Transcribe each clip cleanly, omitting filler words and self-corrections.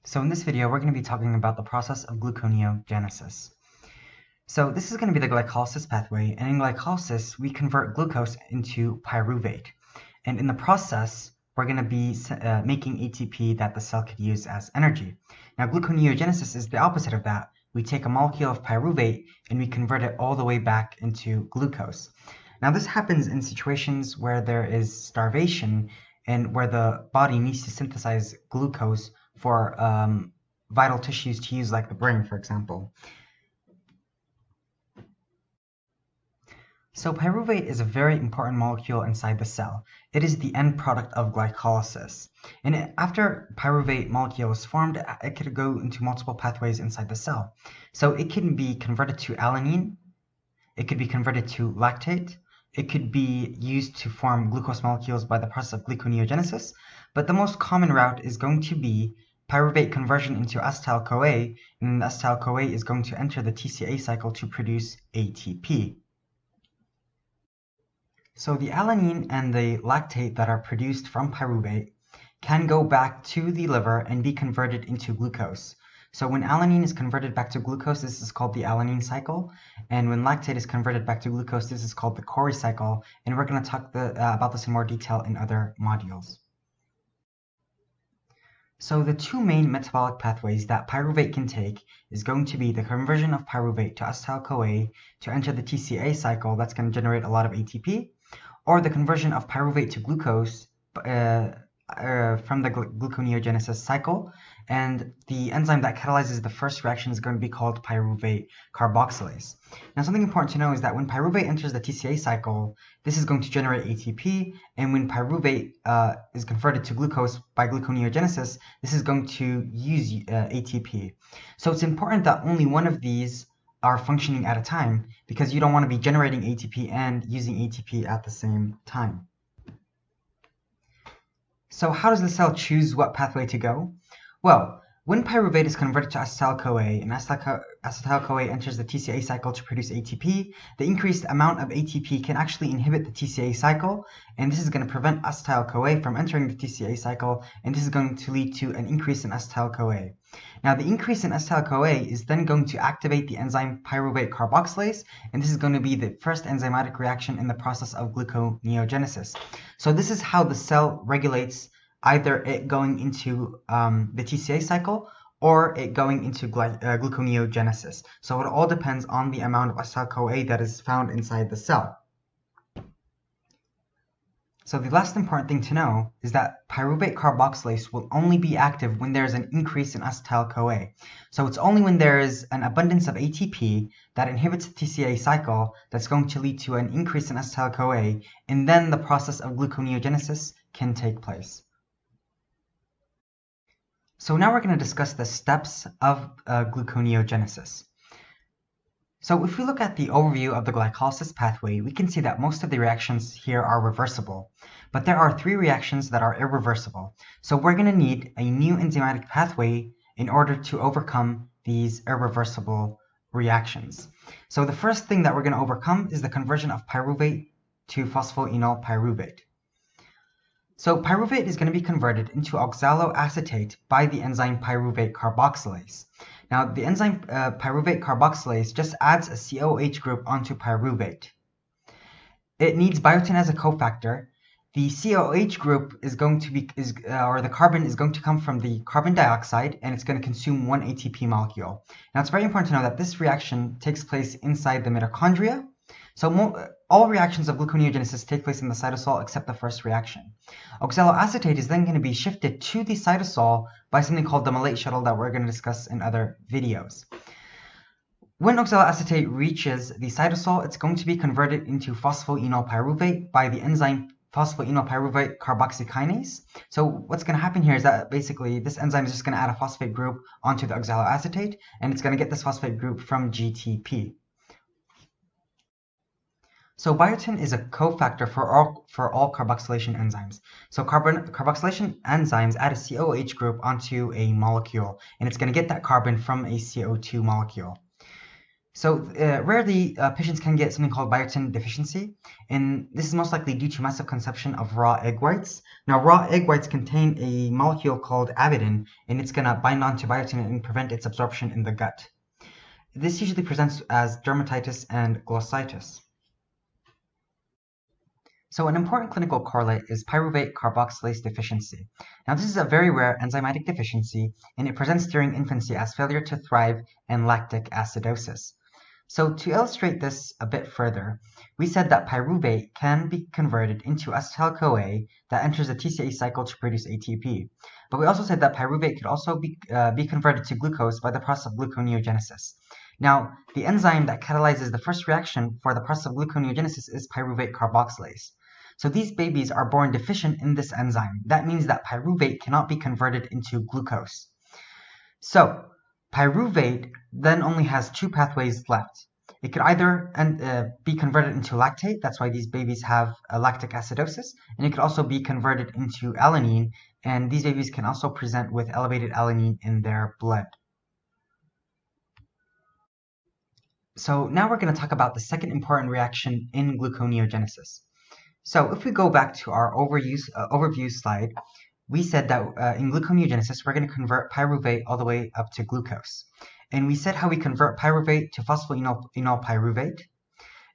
So in this video, we're going to be talking about the process of gluconeogenesis. So this is going to be the glycolysis pathway, and in glycolysis, we convert glucose into pyruvate. And in the process, we're going to be making ATP that the cell could use as energy. Now, gluconeogenesis is the opposite of that. We take a molecule of pyruvate and we convert it all the way back into glucose. Now, this happens in situations where there is starvation and where the body needs to synthesize glucose for vital tissues to use, like the brain, for example. So pyruvate is a very important molecule inside the cell. It is the end product of glycolysis. And after pyruvate molecule is formed, it could go into multiple pathways inside the cell. So it can be converted to alanine, it could be converted to lactate, it could be used to form glucose molecules by the process of gluconeogenesis, but the most common route is going to be pyruvate conversion into acetyl-CoA, and acetyl-CoA is going to enter the TCA cycle to produce ATP. So the alanine and the lactate that are produced from pyruvate can go back to the liver and be converted into glucose. So when alanine is converted back to glucose, this is called the alanine cycle. And when lactate is converted back to glucose, this is called the Cori cycle. And we're going to talk about this in more detail in other modules. So the two main metabolic pathways that pyruvate can take is going to be the conversion of pyruvate to acetyl-CoA to enter the TCA cycle. That's going to generate a lot of ATP, or the conversion of pyruvate to glucose from the gluconeogenesis cycle, and the enzyme that catalyzes the first reaction is going to be called pyruvate carboxylase. Now, something important to know is that when pyruvate enters the TCA cycle, this is going to generate ATP, and when pyruvate is converted to glucose by gluconeogenesis, this is going to use ATP. So it's important that only one of these are functioning at a time, because you don't want to be generating ATP and using ATP at the same time. So how does the cell choose what pathway to go? Well, when pyruvate is converted to acetyl-CoA and acetyl-CoA enters the TCA cycle to produce ATP, the increased amount of ATP can actually inhibit the TCA cycle, and this is going to prevent acetyl-CoA from entering the TCA cycle, and this is going to lead to an increase in acetyl-CoA. Now, the increase in acetyl-CoA is then going to activate the enzyme pyruvate carboxylase, and this is going to be the first enzymatic reaction in the process of gluconeogenesis. So this is how the cell regulates either it going into the TCA cycle or it going into gluconeogenesis. So it all depends on the amount of acetyl-CoA that is found inside the cell. So the last important thing to know is that pyruvate carboxylase will only be active when there is an increase in acetyl-CoA. So it's only when there is an abundance of ATP that inhibits the TCA cycle that's going to lead to an increase in acetyl-CoA, and then the process of gluconeogenesis can take place. So now we're going to discuss the steps of gluconeogenesis. So if we look at the overview of the glycolysis pathway, we can see that most of the reactions here are reversible, but there are 3 reactions that are irreversible. So we're going to need a new enzymatic pathway in order to overcome these irreversible reactions. So the first thing that we're going to overcome is the conversion of pyruvate to phosphoenol pyruvate. So pyruvate is going to be converted into oxaloacetate by the enzyme pyruvate carboxylase. Now, the enzyme pyruvate carboxylase just adds a COH group onto pyruvate. It needs biotin as a cofactor. The COH group is going to be, or the carbon is going to come from the carbon dioxide, and it's going to consume 1 ATP molecule. Now, it's very important to know that this reaction takes place inside the mitochondria. So all reactions of gluconeogenesis take place in the cytosol except the first reaction. Oxaloacetate is then going to be shifted to the cytosol by something called the malate shuttle that we're going to discuss in other videos. When oxaloacetate reaches the cytosol, it's going to be converted into phosphoenol pyruvate by the enzyme phosphoenol pyruvate carboxykinase. So what's going to happen here is that basically this enzyme is just going to add a phosphate group onto the oxaloacetate, and it's going to get this phosphate group from GTP. So biotin is a cofactor for all carboxylation enzymes. So carboxylation enzymes add a COH group onto a molecule, and it's going to get that carbon from a CO2 molecule. So rarely patients can get something called biotin deficiency, and this is most likely due to massive consumption of raw egg whites. Now, raw egg whites contain a molecule called avidin, and it's going to bind onto biotin and prevent its absorption in the gut. This usually presents as dermatitis and glossitis. So an important clinical correlate is pyruvate carboxylase deficiency. Now, this is a very rare enzymatic deficiency, and it presents during infancy as failure to thrive and lactic acidosis. So to illustrate this a bit further, we said that pyruvate can be converted into acetyl-CoA that enters the TCA cycle to produce ATP. But we also said that pyruvate could also be converted to glucose by the process of gluconeogenesis. Now, the enzyme that catalyzes the first reaction for the process of gluconeogenesis is pyruvate carboxylase. So these babies are born deficient in this enzyme. That means that pyruvate cannot be converted into glucose. So pyruvate then only has two pathways left. It could either be converted into lactate, that's why these babies have a lactic acidosis, and it could also be converted into alanine, and these babies can also present with elevated alanine in their blood. So now we're going to talk about the second important reaction in gluconeogenesis. So if we go back to our overview slide, we said that in gluconeogenesis, we're going to convert pyruvate all the way up to glucose. And we said how we convert pyruvate to phosphoenol pyruvate.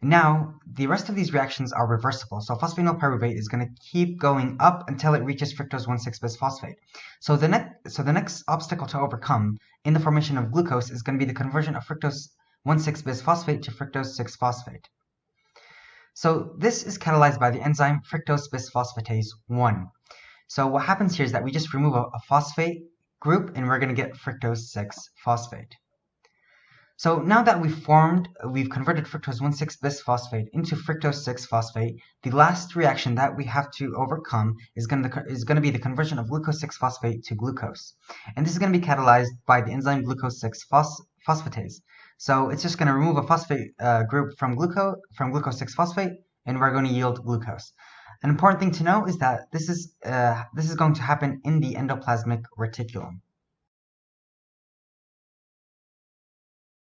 Now, the rest of these reactions are reversible. So phosphoenol pyruvate is going to keep going up until it reaches fructose 1,6-bisphosphate. So the next obstacle to overcome in the formation of glucose is going to be the conversion of fructose 1,6-bisphosphate to fructose 6-phosphate. So this is catalyzed by the enzyme fructose bisphosphatase 1. So what happens here is that we just remove a phosphate group and we're going to get fructose 6-phosphate. So now that we've converted fructose 1,6-bisphosphate into fructose 6-phosphate, the last reaction that we have to overcome is going to be the conversion of glucose 6-phosphate to glucose. And this is going to be catalyzed by the enzyme glucose 6-phosphatase. So it's just going to remove a phosphate group from glucose 6-phosphate, and we're going to yield glucose. An important thing to know is that this is going to happen in the endoplasmic reticulum.